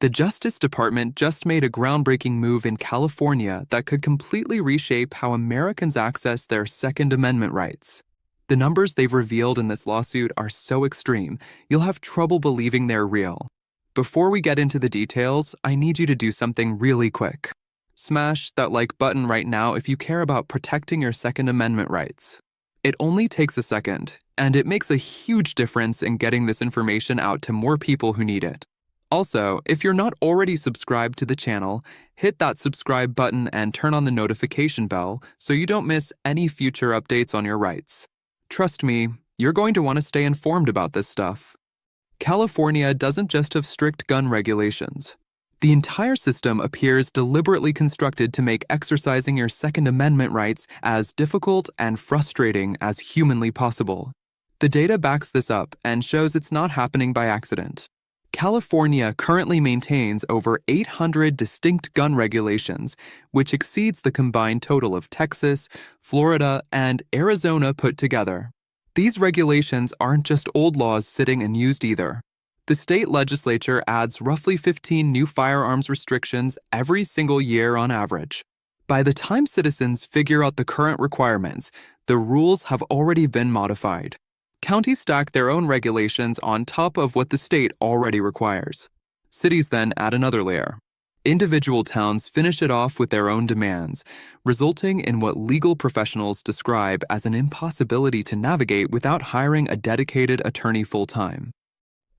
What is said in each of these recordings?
The Justice Department just made a groundbreaking move in California that could completely reshape how Americans access their Second Amendment rights. The numbers they've revealed in this lawsuit are so extreme, you'll have trouble believing they're real. Before we get into the details, I need you to do something really quick. Smash that like button right now if you care about protecting your Second Amendment rights. It only takes a second, and it makes a huge difference in getting this information out to more people who need it. Also, if you're not already subscribed to the channel, hit that subscribe button and turn on the notification bell so you don't miss any future updates on your rights. Trust me, you're going to want to stay informed about this stuff. California doesn't just have strict gun regulations. The entire system appears deliberately constructed to make exercising your Second Amendment rights as difficult and frustrating as humanly possible. The data backs this up and shows it's not happening by accident. California currently maintains over 800 distinct gun regulations, which exceeds the combined total of Texas, Florida, and Arizona put together. These regulations aren't just old laws sitting unused either. The state legislature adds roughly 15 new firearms restrictions every single year on average. By the time citizens figure out the current requirements, the rules have already been modified. Counties stack their own regulations on top of what the state already requires. Cities then add another layer. Individual towns finish it off with their own demands, resulting in what legal professionals describe as an impossibility to navigate without hiring a dedicated attorney full-time.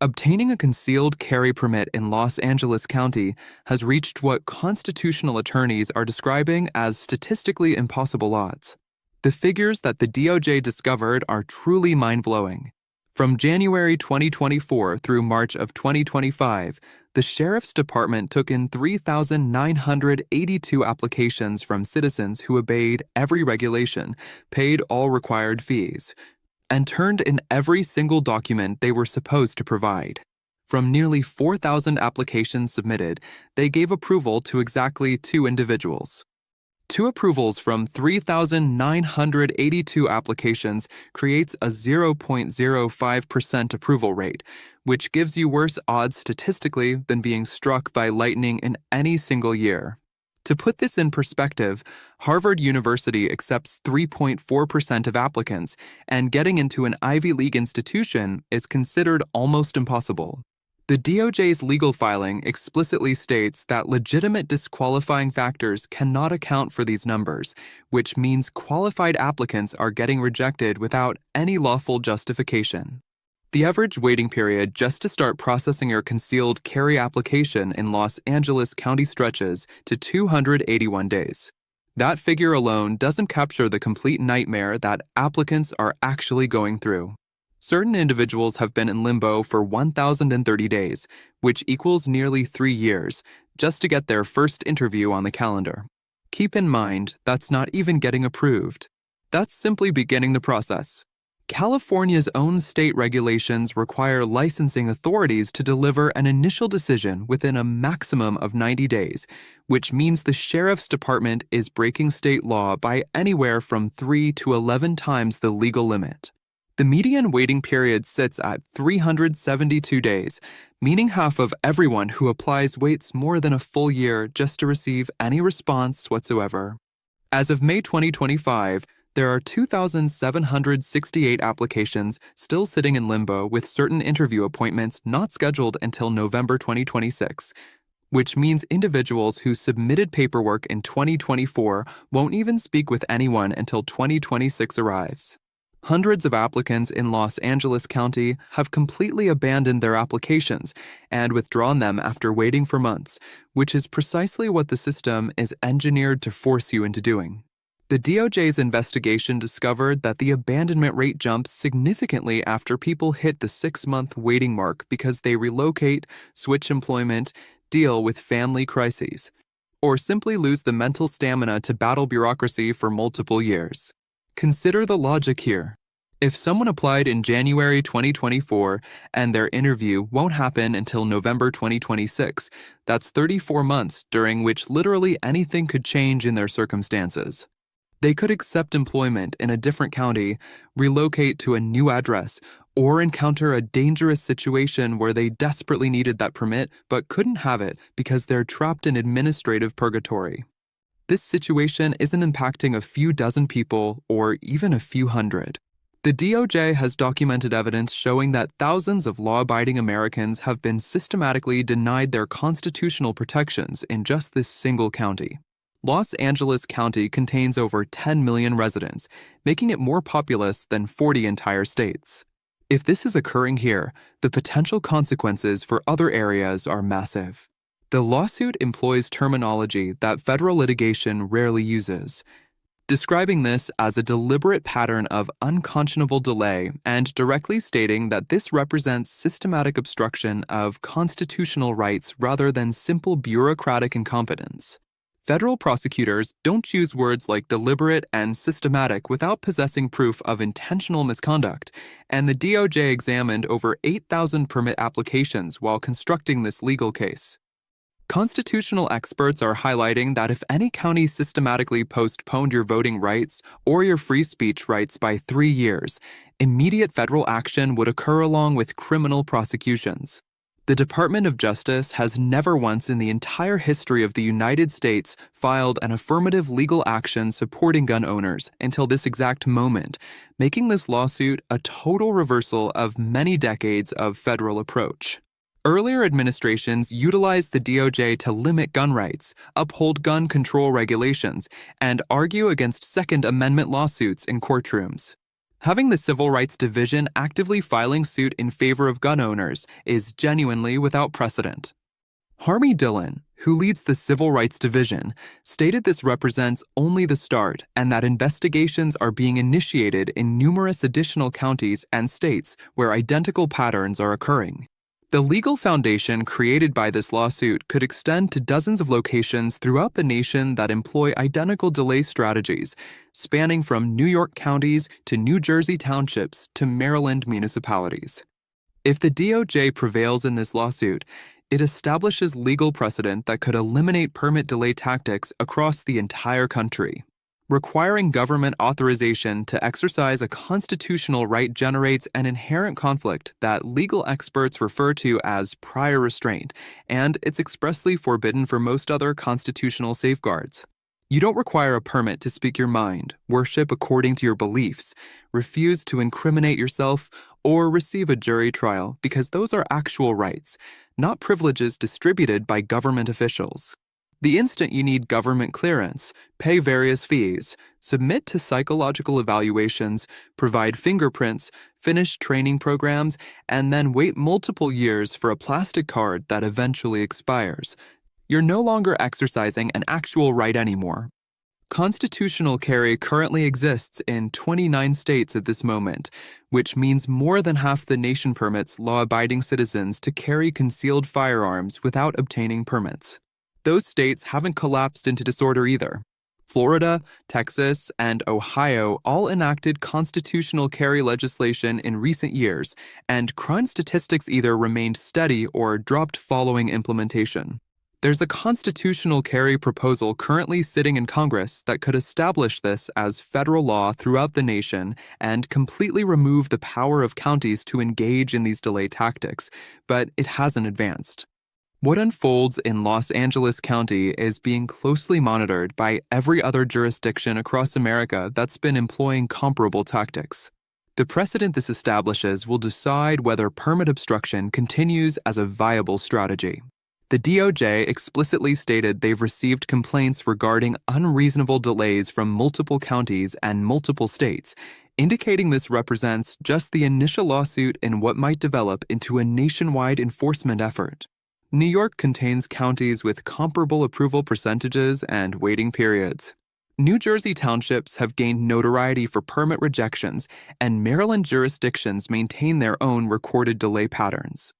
Obtaining a concealed carry permit in Los Angeles County has reached what constitutional attorneys are describing as statistically impossible odds. The figures that the DOJ discovered are truly mind-blowing. From January 2024 through March of 2025, the Sheriff's Department took in 3,982 applications from citizens who obeyed every regulation, paid all required fees, and turned in every single document they were supposed to provide. From nearly 4,000 applications submitted, they gave approval to exactly 2 individuals. 2 approvals from 3,982 applications creates a 0.05% approval rate, which gives you worse odds statistically than being struck by lightning in any single year. To put this in perspective, Harvard University accepts 3.4% of applicants, and getting into an Ivy League institution is considered almost impossible. The DOJ's legal filing explicitly states that legitimate disqualifying factors cannot account for these numbers, which means qualified applicants are getting rejected without any lawful justification. The average waiting period just to start processing your concealed carry application in Los Angeles County stretches to 281 days. That figure alone doesn't capture the complete nightmare that applicants are actually going through. Certain individuals have been in limbo for 1,030 days, which equals nearly 3 years, just to get their first interview on the calendar. Keep in mind, that's not even getting approved. That's simply beginning the process. California's own state regulations require licensing authorities to deliver an initial decision within a maximum of 90 days, which means the Sheriff's Department is breaking state law by anywhere from 3 to 11 times the legal limit. The median waiting period sits at 372 days, meaning half of everyone who applies waits more than a full year just to receive any response whatsoever. As of May 2025, there are 2,768 applications still sitting in limbo with certain interview appointments not scheduled until November 2026, which means individuals who submitted paperwork in 2024 won't even speak with anyone until 2026 arrives. Hundreds of applicants in Los Angeles County have completely abandoned their applications and withdrawn them after waiting for months, which is precisely what the system is engineered to force you into doing. The DOJ's investigation discovered that the abandonment rate jumps significantly after people hit the 6-month waiting mark because they relocate, switch employment, deal with family crises, or simply lose the mental stamina to battle bureaucracy for multiple years. Consider the logic here. If someone applied in January 2024 and their interview won't happen until November 2026, that's 34 months during which literally anything could change in their circumstances. They could accept employment in a different county, relocate to a new address, or encounter a dangerous situation where they desperately needed that permit but couldn't have it because they're trapped in administrative purgatory. This situation isn't impacting a few dozen people or even a few hundred. The DOJ has documented evidence showing that thousands of law-abiding Americans have been systematically denied their constitutional protections in just this single county. Los Angeles County contains over 10 million residents, making it more populous than 40 entire states. If this is occurring here, the potential consequences for other areas are massive. The lawsuit employs terminology that federal litigation rarely uses, describing this as a deliberate pattern of unconscionable delay and directly stating that this represents systematic obstruction of constitutional rights rather than simple bureaucratic incompetence. Federal prosecutors don't use words like deliberate and systematic without possessing proof of intentional misconduct, and the DOJ examined over 8,000 permit applications while constructing this legal case. Constitutional experts are highlighting that if any county systematically postponed your voting rights or your free speech rights by 3 years, immediate federal action would occur along with criminal prosecutions. The Department of Justice has never once in the entire history of the United States filed an affirmative legal action supporting gun owners until this exact moment, making this lawsuit a total reversal of many decades of federal approach. Earlier administrations utilized the DOJ to limit gun rights, uphold gun control regulations, and argue against Second Amendment lawsuits in courtrooms. Having the Civil Rights Division actively filing suit in favor of gun owners is genuinely without precedent. Harmy Dillon, who leads the Civil Rights Division, stated this represents only the start and that investigations are being initiated in numerous additional counties and states where identical patterns are occurring. The legal foundation created by this lawsuit could extend to dozens of locations throughout the nation that employ identical delay strategies, spanning from New York counties to New Jersey townships to Maryland municipalities. If the DOJ prevails in this lawsuit, it establishes legal precedent that could eliminate permit delay tactics across the entire country. Requiring government authorization to exercise a constitutional right generates an inherent conflict that legal experts refer to as prior restraint, and it's expressly forbidden for most other constitutional safeguards. You don't require a permit to speak your mind, worship according to your beliefs, refuse to incriminate yourself, or receive a jury trial because those are actual rights, not privileges distributed by government officials. The instant you need government clearance, pay various fees, submit to psychological evaluations, provide fingerprints, finish training programs, and then wait multiple years for a plastic card that eventually expires, you're no longer exercising an actual right anymore. Constitutional carry currently exists in 29 states at this moment, which means more than half the nation permits law-abiding citizens to carry concealed firearms without obtaining permits. Those states haven't collapsed into disorder either. Florida, Texas, and Ohio all enacted constitutional carry legislation in recent years, and crime statistics either remained steady or dropped following implementation. There's a constitutional carry proposal currently sitting in Congress that could establish this as federal law throughout the nation and completely remove the power of counties to engage in these delay tactics, but it hasn't advanced. What unfolds in Los Angeles County is being closely monitored by every other jurisdiction across America that's been employing comparable tactics. The precedent this establishes will decide whether permit obstruction continues as a viable strategy. The DOJ explicitly stated they've received complaints regarding unreasonable delays from multiple counties and multiple states, indicating this represents just the initial lawsuit in what might develop into a nationwide enforcement effort. New York contains counties with comparable approval percentages and waiting periods. New Jersey townships have gained notoriety for permit rejections, and Maryland jurisdictions maintain their own recorded delay patterns.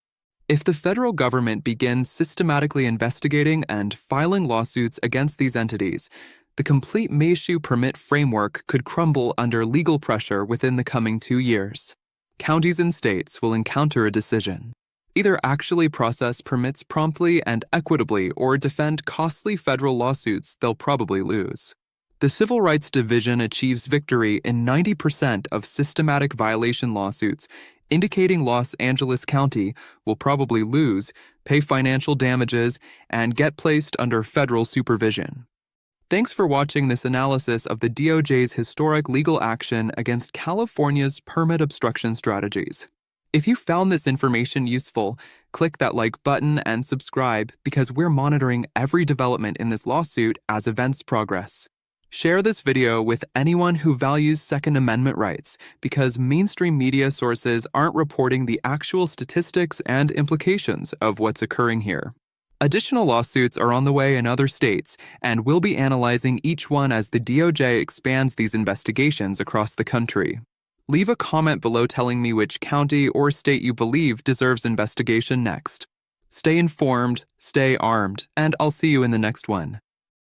If the federal government begins systematically investigating and filing lawsuits against these entities, the complete Mayshoe permit framework could crumble under legal pressure within the coming 2 years. Counties and states will encounter a decision. Either actually process permits promptly and equitably or defend costly federal lawsuits they'll probably lose. The Civil Rights Division achieves victory in 90% of systematic violation lawsuits, indicating Los Angeles County will probably lose, pay financial damages, and get placed under federal supervision. Thanks for watching this analysis of the DOJ's historic legal action against California's permit obstruction strategies. If you found this information useful, click that like button and subscribe because we're monitoring every development in this lawsuit as events progress. Share this video with anyone who values Second Amendment rights because mainstream media sources aren't reporting the actual statistics and implications of what's occurring here. Additional lawsuits are on the way in other states, and we'll be analyzing each one as the DOJ expands these investigations across the country. Leave a comment below telling me which county or state you believe deserves investigation next. Stay informed, stay armed, and I'll see you in the next one.